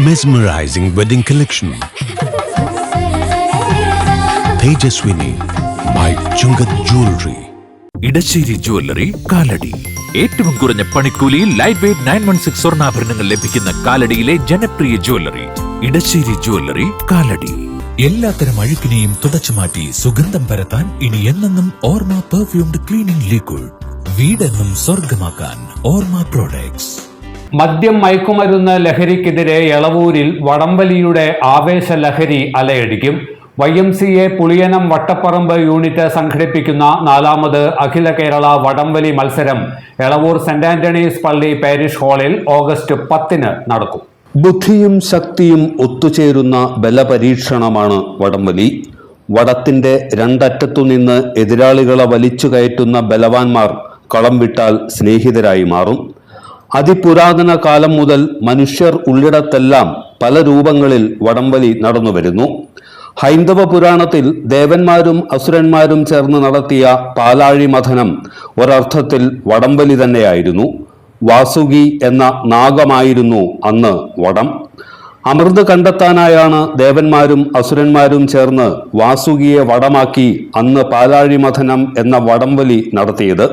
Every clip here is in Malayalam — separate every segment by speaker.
Speaker 1: Mesmerizing wedding collection. Tejaswini by Chungat Jewelry.
Speaker 2: Edasseri jewellery Kalady. ഏറ്റവും കുറഞ്ഞ പണിക്കൂലിയിൽ ലൈറ്റ് വെയ്റ്റ് 916 സ്വർണ്ണാഭരണങ്ങൾ ലഭിക്കുന്ന കാലടിയിലെ ജനപ്രിയ ജ്വല്ലറി ഇടശ്ശേരി ജ്വല്ലറി കാലടി. എല്ലാത്തരം അഴുക്കിനെയും തുടച്ചുമാറ്റി സുഗന്ധം പരത്താൻ ഇനി എന്നെന്നും ഓർമ്മ പെർഫ്യൂംഡ് ക്ലീനിംഗ് ലിക്വിഡ്. വീടെന്നും സ്വർഗമാക്കാൻ ഓർമ്മ പ്രോഡക്ട്സ്.
Speaker 3: മദ്യം മയക്കുമരുന്ന് ലഹരിക്കെതിരെ എളവൂരിൽ വടംവലിയുടെ ആവേശ ലഹരി അലയടിക്കും. YMCA പുളിയനം വട്ടപ്പറമ്പ് യൂണിറ്റ് സംഘടിപ്പിക്കുന്ന 4ാമത് അഖില കേരള വടംവലി മത്സരം എളവൂർ സെന്റ് ആന്റണീസ് പള്ളി പാരിഷ് ഹാളിൽ ഓഗസ്റ്റ് 10 നടക്കും.
Speaker 4: ബുദ്ധിയും ശക്തിയും ഒത്തുചേരുന്ന ബലപരീക്ഷണമാണ് വടംവലി. വടത്തിന്റെ രണ്ടറ്റത്തുനിന്ന് എതിരാളികളെ വലിച്ചു കയറ്റുന്ന ബലവാന്മാർ കളം വിട്ടാൽ സ്നേഹിതരായി മാറും. അതിപുരാതന കാലം മുതൽ മനുഷ്യർ ഉള്ളിടത്തെല്ലാം പല രൂപങ്ങളിൽ വടംവലി നടന്നുവരുന്നു. ഹൈന്ദവ പുരാണത്തിൽ ദേവന്മാരും അസുരന്മാരും ചേർന്ന് നടത്തിയ പാലാഴി മഥനം ഒരർത്ഥത്തിൽ വടംവലി തന്നെയായിരുന്നു. വാസുകി എന്ന നാഗമായിരുന്നു അന്ന് വടം. അമൃത് കണ്ടെത്താനായാണ് ദേവന്മാരും അസുരന്മാരും ചേർന്ന് വാസുകിയെ വടമാക്കി അന്ന് പാലാഴി മഥനം എന്ന വടംവലി നടത്തിയത്.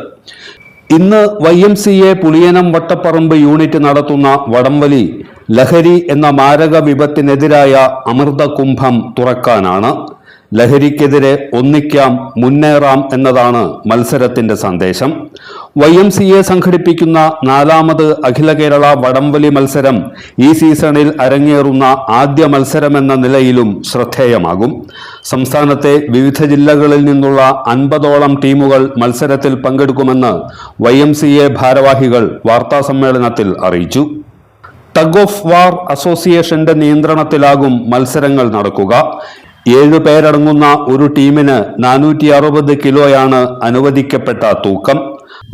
Speaker 4: ഇന്ന് YMCA പുളിയനം വട്ടപ്പറമ്പ് യൂണിറ്റ് നടത്തുന്ന വടംവലി ലഹരി എന്ന മാരക വിപത്തിനെതിരായ അമൃതകുംഭം തുറക്കാനാണ്. ലഹരിക്കെതിരെ ഒന്നിക്കാം, മുന്നേറാം എന്നതാണ് മത്സരത്തിന്റെ സന്ദേശം. YMCA സംഘടിപ്പിക്കുന്ന 4ാമത് അഖില കേരള വടംവലി മത്സരം ഈ സീസണിൽ അരങ്ങേറുന്ന ആദ്യ മത്സരമെന്ന നിലയിലും ശ്രദ്ധേയമാകും. സംസ്ഥാനത്തെ വിവിധ ജില്ലകളിൽ നിന്നുള്ള 50ഓളം ടീമുകൾ മത്സരത്തിൽ പങ്കെടുക്കുമെന്ന് YMCA ഭാരവാഹികൾ വാർത്താസമ്മേളനത്തിൽ അറിയിച്ചു. ടഗ് ഓഫ് വാർ അസോസിയേഷന്റെ നിയന്ത്രണത്തിലാകും മത്സരങ്ങൾ നടക്കുക. 7 പേരടങ്ങുന്ന ഒരു ടീമിന് 460 കിലോയാണ് അനുവദിക്കപ്പെട്ട തൂക്കം.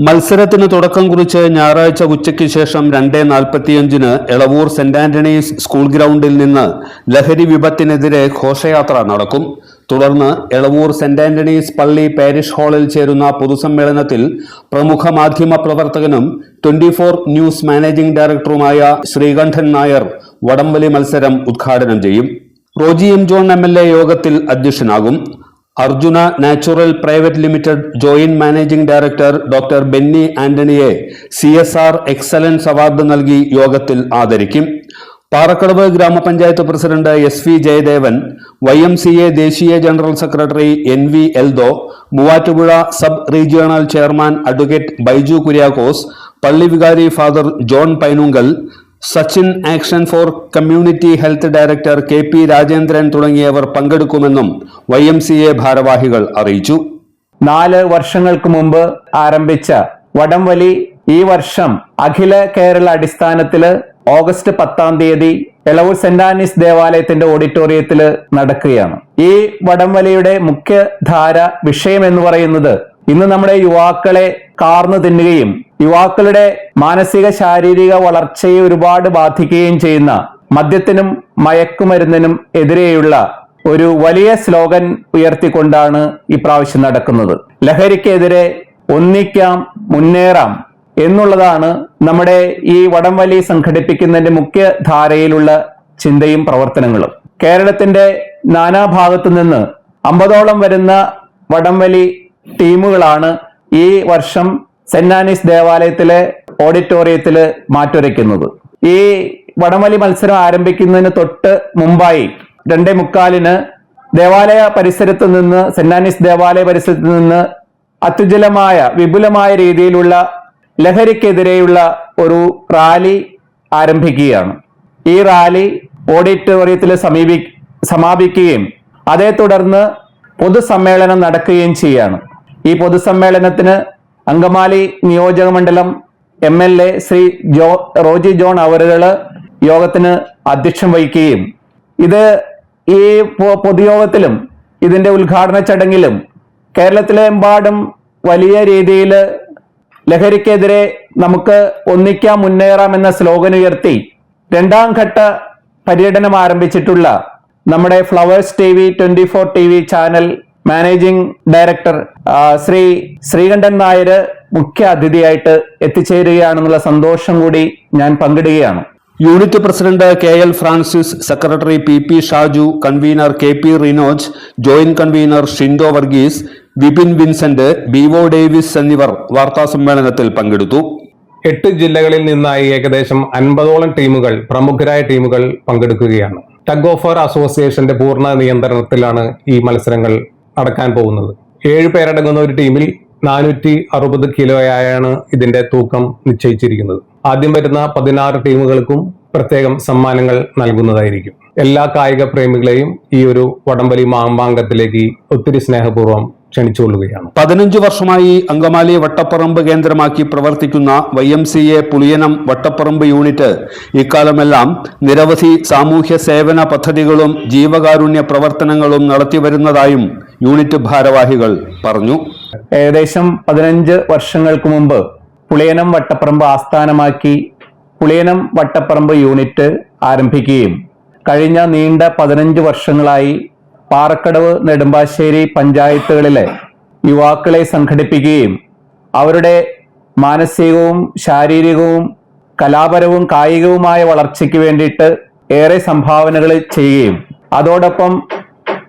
Speaker 4: മത്സരത്തിന് തുടക്കം കുറിച്ച് ഞായറാഴ്ച ഉച്ചയ്ക്ക് ശേഷം 2:45 എളവൂർ സെന്റ് ആന്റണീസ് സ്കൂൾ ഗ്രൗണ്ടിൽ നിന്ന് ലഹരി വിപത്തിനെതിരെ ഘോഷയാത്ര നടക്കും. തുടർന്ന് എളവൂർ സെന്റ് ആന്റണീസ് പള്ളി പാരിഷ് ഹാളിൽ ചേരുന്ന പൊതുസമ്മേളനത്തിൽ പ്രമുഖ മാധ്യമ പ്രവർത്തകനും 24 ന്യൂസ് മാനേജിംഗ് ഡയറക്ടറുമായ ശ്രീകണ്ഠൻ നായർ വടംവലി മത്സരം ഉദ്ഘാടനം ചെയ്യും. റോജി എം ജോൺ MLA യോഗത്തിൽ അധ്യക്ഷനാകും. Arjuna natural private limited joint managing director doctor Benny ആന്റണിയെ CSR എക്സലൻസ് അവാർഡ് നൽകി യോഗത്തിൽ ആദരിക്കും. Parakkadavu gramapanchayat president SV Jayadevan, YMCA ദേശീയ general secretary NV Eldho, Muvattupuzha sub regional chairman advocate Baiju Kuriakose, പള്ളി വികാരി father John Painunkal, Sachin action for community health director KP Rajendran തുടങ്ങിയവർ പങ്കെടുക്കുമെന്നും YMCA ഭാരവാഹികൾ അറിയിച്ചു.
Speaker 5: 4 വർഷങ്ങൾക്ക് മുമ്പ് ആരംഭിച്ച വടംവലി ഈ വർഷം അഖില കേരള അടിസ്ഥാനത്തിൽ ഓഗസ്റ്റ് 10 എളവൂർ സെന്റ് ആന്റണീസ് ദേവാലയത്തിന്റെ ഓഡിറ്റോറിയത്തിൽ നടക്കുകയാണ്. ഈ വടംവലിയുടെ മുഖ്യധാര വിഷയം എന്ന് പറയുന്നത് ഇന്ന് നമ്മുടെ യുവാക്കളെ കാർന്നു തിന്നുകയും യുവാക്കളുടെ മാനസിക ശാരീരിക വളർച്ചയെ ഒരുപാട് ബാധിക്കുകയും ചെയ്യുന്ന മദ്യത്തിനും മയക്കുമരുന്നിനും എതിരെയുള്ള ഒരു വലിയ സ്ലോഗൻ ഉയർത്തിക്കൊണ്ടാണ് ഇപ്രാവശ്യം നടക്കുന്നത്. ലഹരിക്കെതിരെ ഒന്നിക്കാം, മുന്നേറാം എന്നുള്ളതാണ് നമ്മുടെ ഈ വടംവലി സംഘടിപ്പിക്കുന്നതിന്റെ മുഖ്യധാരയിലുള്ള ചിന്തയും പ്രവർത്തനങ്ങളും. കേരളത്തിന്റെ നാനാഭാഗത്തു നിന്ന് 50ഓളം വരുന്ന വടംവലി ടീമുകളാണ് ഈ വർഷം സെന്റ് ആന്റണീസ് ദേവാലയത്തിലെ ഓഡിറ്റോറിയത്തില് മാറ്റുരയ്ക്കുന്നത്. ഈ വടംവലി മത്സരം ആരംഭിക്കുന്നതിന് തൊട്ട് മുമ്പായി 2:45 ദേവാലയ പരിസരത്ത് നിന്ന് സെന്റ് ആന്റണീസ് ദേവാലയ പരിസരത്ത് നിന്ന് അത്യുജ്വലമായ വിപുലമായ രീതിയിലുള്ള ലഹരിക്കെതിരെയുള്ള ഒരു റാലി ആരംഭിക്കുകയാണ്. ഈ റാലി ഓഡിറ്റോറിയത്തിൽ സമാപിക്കുകയും അതേ തുടർന്ന് പൊതുസമ്മേളനം നടക്കുകയും ചെയ്യാണ്. ഈ പൊതുസമ്മേളനത്തിന് അങ്കമാലി നിയോജക മണ്ഡലം MLA ശ്രീ റോജി ജോൺ അവറുകൾ യോഗത്തിന് അധ്യക്ഷം വഹിക്കുകയും ഈ പൊതുയോഗത്തിലും ഇതിന്റെ ഉദ്ഘാടന ചടങ്ങിലും കേരളത്തിലെ എമ്പാടും വലിയ രീതിയിൽ ലഹരിക്കെതിരെ നമുക്ക് ഒന്നിക്കാം, മുന്നേറാം എന്ന സ്ലോഗൻ ഉയർത്തി 2ാം ഘട്ട പര്യടനം ആരംഭിച്ചിട്ടുള്ള നമ്മുടെ Flowers TV 24 TV channel managing director Shri Sreekandan Nair മുഖ്യ അതിഥിയായിട്ട് എത്തിച്ചേരുകയാണെന്നുള്ള സന്തോഷം കൂടി ഞാൻ പങ്കിടുകയാണ്.
Speaker 4: Unit president KL Francis, secretary PP Shaju, convener KP Rinoj, joint convener Shindo Varghese, Vipin Vincent, BO Davis എന്നിവർ വാർത്താസമ്മേളനത്തിൽ പങ്കെടുത്തു.
Speaker 6: 8 ജില്ലകളിൽ നിന്നായി ഏകദേശം 50ഓളം ടീമുകൾ, പ്രമുഖരായ ടീമുകൾ പങ്കെടുക്കുകയാണ്. ടഗ് ഓഫ് വാർ അസോസിയേഷന്റെ പൂർണ്ണ നിയന്ത്രണത്തിലാണ് ഈ മത്സരങ്ങൾ നടക്കാൻ പോകുന്നത്. 7 പേരടങ്ങുന്ന ഒരു ടീമിൽ 460 കിലോയാണ് ഇതിന്റെ തൂക്കം നിശ്ചയിച്ചിരിക്കുന്നത്. ആദ്യം വരുന്ന 16 ടീമുകൾക്കും പ്രത്യേകം സമ്മാനങ്ങൾ നൽകുന്നതായിരിക്കും. എല്ലാ കായിക പ്രേമികളെയും ഈ ഒരു വടംവലി മാമാങ്കത്തിലേക്ക് ഒത്തിരി സ്നേഹപൂർവ്വം ക്ഷണിച്ചുകൊള്ളുകയാണ്.
Speaker 4: 15 വർഷമായി അങ്കമാലി വട്ടപ്പറമ്പ് കേന്ദ്രമാക്കി പ്രവർത്തിക്കുന്ന YMCA പുളിയനം വട്ടപ്പറമ്പ് യൂണിറ്റ് ഇക്കാലമെല്ലാം നിരവധി സാമൂഹ്യ സേവന പദ്ധതികളും ജീവകാരുണ്യ പ്രവർത്തനങ്ങളും നടത്തിവരുന്നതായും യൂണിറ്റ് ഭാരവാഹികൾ പറഞ്ഞു.
Speaker 5: ഏകദേശം 15 വർഷങ്ങൾക്ക് മുമ്പ് പുളിയനം വട്ടപ്പറമ്പ് ആസ്ഥാനമാക്കി പുളിയനം വട്ടപ്പറമ്പ് യൂണിറ്റ് ആരംഭിക്കുകയും കഴിഞ്ഞ നീണ്ട 15 വർഷങ്ങളായി പാറക്കടവ്, നെടുമ്പാശ്ശേരി പഞ്ചായത്തുകളിലെ യുവാക്കളെ സംഘടിപ്പിക്കുകയും അവരുടെ മാനസികവും ശാരീരികവും കലാപരവും കായികവുമായ വളർച്ചയ്ക്ക് വേണ്ടിയിട്ട് ഏറെ സംഭാവനകൾ ചെയ്യുകയും അതോടൊപ്പം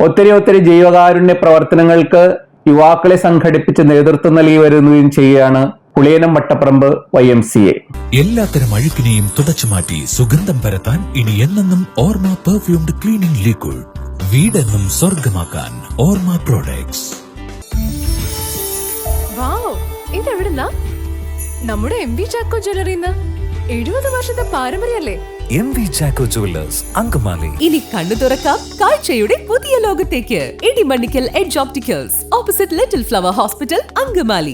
Speaker 5: ഒത്തിരി ജീവകാരുണ്യ പ്രവർത്തനങ്ങൾക്ക് യുവാക്കളെ സംഘടിപ്പിച്ച് നേതൃത്വം നൽകി വരുകയും ചെയ്യുകയാണ് പുളിയനം വട്ടപ്പറമ്പ് YMCA.
Speaker 2: എല്ലാത്തരം അഴുക്കിനെയും തുടച്ചു മാറ്റി സുഗന്ധം പരത്താൻ ഇനി എന്നെന്നും ഓർമ്മ പെർഫ്യൂംഡ് ക്ലീനിംഗ് ലിക്വിഡ്. വീടെന്നും സ്വർഗമാക്കാൻ ഓർമ്മ പ്രോഡക്ട്സ്.
Speaker 7: വാവ്, ഇതെവിടുന്നാ? നമ്മുടെ MV ചാക്കോ ജ്വല്ലറിന്ന് 70 വർഷത്തെ പാരമ്പര്യല്ലേ?
Speaker 2: MV Chacko jewellers, Angamaly.
Speaker 7: ഇനി കണ്ണു തുറക്കാം കാഴ്ചയുടെ പുതിയ ലോകത്തേക്ക്. Edimannickal edge opticals, opposite little flower hospital, Angamaly.